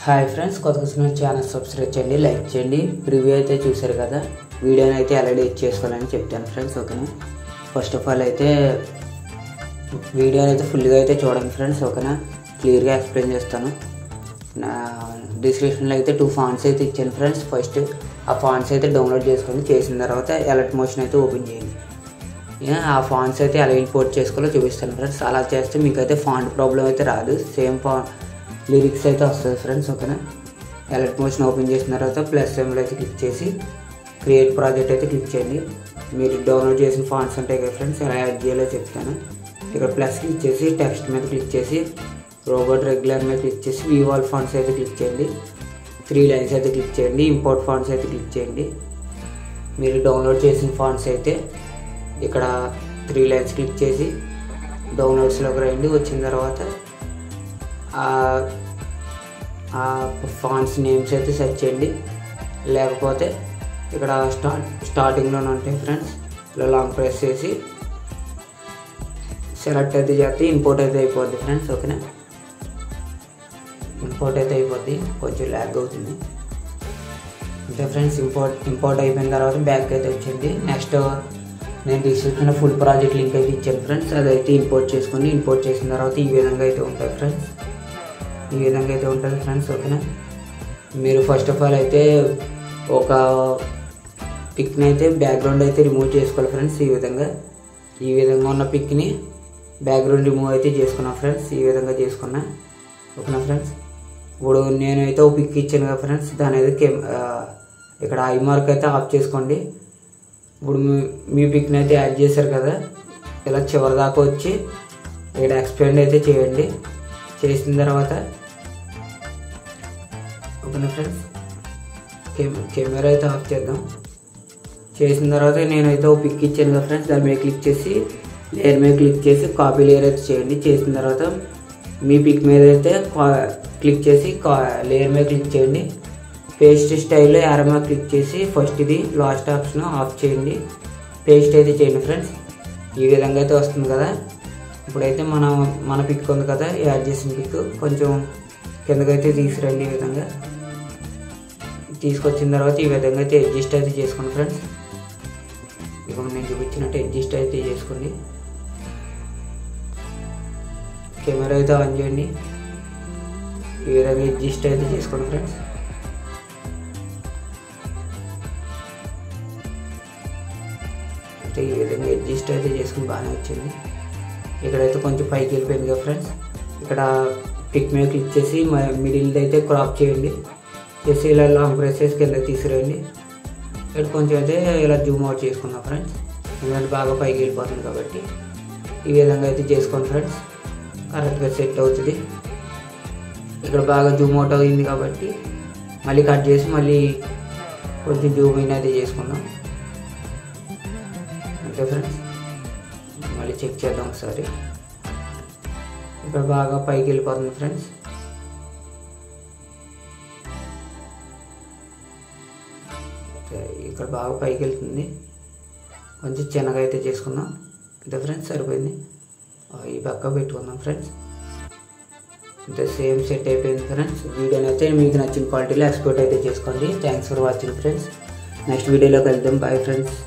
Hi friends, కొత్తగా channel subscribe చేయండి, like చేయండి. ప్రివ్యూ అయితే చూసారు కదా, వీడియోని అయితే ఎలా ఎడిట్ చేసుకోవాలని చెప్తాను ఫ్రెండ్స్. ఓకేనా, ఫస్ట్ ఆఫ్ ఆల్ అయితే వీడియోని అయితే ఫుల్గా అయితే చూడండి ఫ్రెండ్స్. ఓకేనా, క్లియర్గా ఎక్స్ప్లెయిన్ చేస్తాను. నా డిస్క్రిప్షన్లో అయితే 2 ఫాంట్స్ అయితే ఇచ్చాను ఫ్రెండ్స్. ఫస్ట్ ఆ ఫాంట్స్ అయితే డౌన్లోడ్ చేసుకోండి. చేసిన తర్వాత ఎలర్ట్ మోషన్ అయితే ఓపెన్ చేయండి. ఆ ఫాంట్స్ అయితే ఎలా ఇంపోర్ట్ చేసుకోవాలో చూపిస్తాను ఫ్రెండ్స్. అలా చేస్తే మీకు అయితే ఫాంట్ ప్రాబ్లం అయితే రాదు, సేమ్ లిరిక్స్ అయితే వస్తుంది ఫ్రెండ్స్. ఓకేనా, ఎలర్ట్ మోషన్ ఓపెన్ చేసిన తర్వాత ప్లస్ సింబల్ అయితే క్లిక్ చేసి క్రియేట్ ప్రాజెక్ట్ అయితే క్లిక్ చేయండి. మీరు డౌన్లోడ్ చేసిన ఫాంట్స్ ఉంటాయి కదా ఫ్రెండ్స్, ఎలా యాడ్ చేయాలో చెప్తాను. ఇక్కడ ప్లస్ క్లిక్ చేసి టెక్స్ట్ మీద క్లిక్ చేసి రోబోట్ రెగ్యులర్ మీద క్లిక్ చేసి వ్యూ ఆల్ ఫాంట్స్ అయితే క్లిక్ చేయండి. 3 లైన్స్ అయితే క్లిక్ చేయండి. ఇంపోర్ట్ ఫాంట్స్ అయితే క్లిక్ చేయండి. మీరు డౌన్లోడ్ చేసిన ఫాంట్స్ అయితే ఇక్కడ 3 లైన్స్ క్లిక్ చేసి డౌన్లోడ్స్లోకి రండి. వచ్చిన తర్వాత ఆ ఫాంట్స్ నేమ్స్ అయితే సెర్చ్ చేయండి. లేకపోతే ఇక్కడ స్టార్టింగ్లోనే ఉంటాయి ఫ్రెండ్స్. ఇలా లాంగ్ ప్రెస్ చేసి సెలెక్ట్ అయితే చేస్తే ఇంపోర్ట్ అయితే అయిపోద్ది ఫ్రెండ్స్. ఓకేనా, ఇంపోర్ట్ అయితే అయిపోద్ది, కొంచెం ల్యాగ్ అవుతుంది అంతే ఫ్రెండ్స్. ఇంపోర్ట్ అయిపోయిన తర్వాత బ్యాక్ అయితే వచ్చింది. నెక్స్ట్ నేను డిస్క్రిప్షన్లో ఫుల్ ప్రాజెక్ట్ లింక్ అయితే ఇచ్చాను ఫ్రెండ్స్. అదైతే ఇంపోర్ట్ చేసుకోండి. ఇంపోర్ట్ చేసిన తర్వాత ఈ విధంగా అయితే ఉంటుంది ఫ్రెండ్స్. ఈ విధంగా అయితే ఉంటుంది ఫ్రెండ్స్. ఓకేనా, మీరు ఫస్ట్ ఆఫ్ ఆల్ అయితే ఒక పిక్ని అయితే బ్యాక్గ్రౌండ్ అయితే రిమూవ్ చేసుకోవాలి ఫ్రెండ్స్. ఈ విధంగా ఉన్న పిక్ని బ్యాక్గ్రౌండ్ రిమూవ్ అయితే చేసుకున్నా ఫ్రెండ్స్. ఈ విధంగా చేసుకున్నా. ఓకేనా ఫ్రెండ్స్, ఇప్పుడు నేనైతే ఒక పిక్ ఇచ్చాను కదా ఫ్రెండ్స్, దాని అయితే ఇక్కడ ఐ మార్క్ అయితే ఆఫ్ చేసుకోండి. ఇప్పుడు మీ పిక్ని అయితే యాడ్ చేశారు కదా, ఇలా చివరి దాకా వచ్చి ఇక్కడ ఎక్స్ప్లెయిన్ అయితే చేయండి. చేసిన తర్వాత ఓకేనా ఫ్రెండ్స్, కెమెరా అయితే ఆఫ్ చేద్దాం. చేసిన తర్వాత నేనైతే ఒక పిక్ ఇచ్చాను కదా ఫ్రెండ్స్, దాని మీద క్లిక్ చేసి లేయర్ మీద క్లిక్ చేసి కాపీ లేయర్ అయితే చేయండి. చేసిన తర్వాత మీ పిక్ మీద అయితే క్లిక్ చేసి లేయర్ మీద క్లిక్ చేయండి. పేస్ట్ స్టైల్లో యారో మీద క్లిక్ చేసి ఫస్ట్ ఇది లాస్ట్ ఆప్షన్ ఆఫ్ చేయండి. పేస్ట్ అయితే చేయండి ఫ్రెండ్స్. ఈ విధంగా అయితే వస్తుంది కదా. ఇప్పుడైతే మన పిక్ ఉంది కదా, యాడ్ చేసిన పిక్ కొంచెం కిందకైతే తీసుకురండి. ఈ విధంగా తీసుకొచ్చిన తర్వాత ఈ విధంగా అయితే అడ్జస్ట్ అయితే చేసుకోండి ఫ్రెండ్స్. ఇక నేను చూపించినట్టు అడ్జస్ట్ అయితే చేసుకోండి. కెమెరా అయితే ఆన్ చేయండి. ఈ విధంగా అడ్జస్ట్ అయితే చేసుకోండి ఫ్రెండ్స్. ఈ విధంగా అడ్జస్ట్ అయితే చేసుకుని బాగానే వచ్చింది. ఇక్కడైతే కొంచెం పైకి వెళ్ళిపోయింది కదా ఫ్రెండ్స్. ఇక్కడ పిక్ మీద క్లిక్ చేసి మిడిల్ అయితే క్రాప్ చేయండి. చేసి ఇలా లాంగ్ ప్రెస్ చేసి కింద తీసుకురండి. ఇక్కడ కొంచెం అయితే ఇలా జూమ్ అవుట్ చేసుకున్నాం ఫ్రెండ్స్, ఎందుకంటే బాగా పైకి వెళ్ళిపోతుంది కాబట్టి. ఈ విధంగా అయితే చేసుకోండి ఫ్రెండ్స్, కరెక్ట్గా సెట్ అవుతుంది. ఇక్కడ బాగా జూమ్ అవుట్ అయింది కాబట్టి మళ్ళీ కట్ చేసి మళ్ళీ కొంచెం జూమ్ ఇన్ అయితే చేసుకుందాం అంతే ఫ్రెండ్స్. మళ్ళీ చెక్ చేద్దాం ఒకసారి. ఇక్కడ బాగా పైకి వెళ్ళిపోతుంది ఫ్రెండ్స్. ఇక్కడ బాగా పైకి వెళ్తుంది. కొంచెం చిన్నగా అయితే చేసుకుందాం అంతే ఫ్రెండ్స్, సరిపోయింది. ఈ పక్క పెట్టుకుందాం ఫ్రెండ్స్. అంతే, సేమ్ సెట్ అయిపోయింది ఫ్రెండ్స్. వీడియోని అయితే మీకు నచ్చిన క్వాలిటీలో ఎక్స్పోర్ట్ అయితే చేసుకోండి. Thanks for watching friends. Next వీడియోలోకి వెళ్దాం. Bye friends.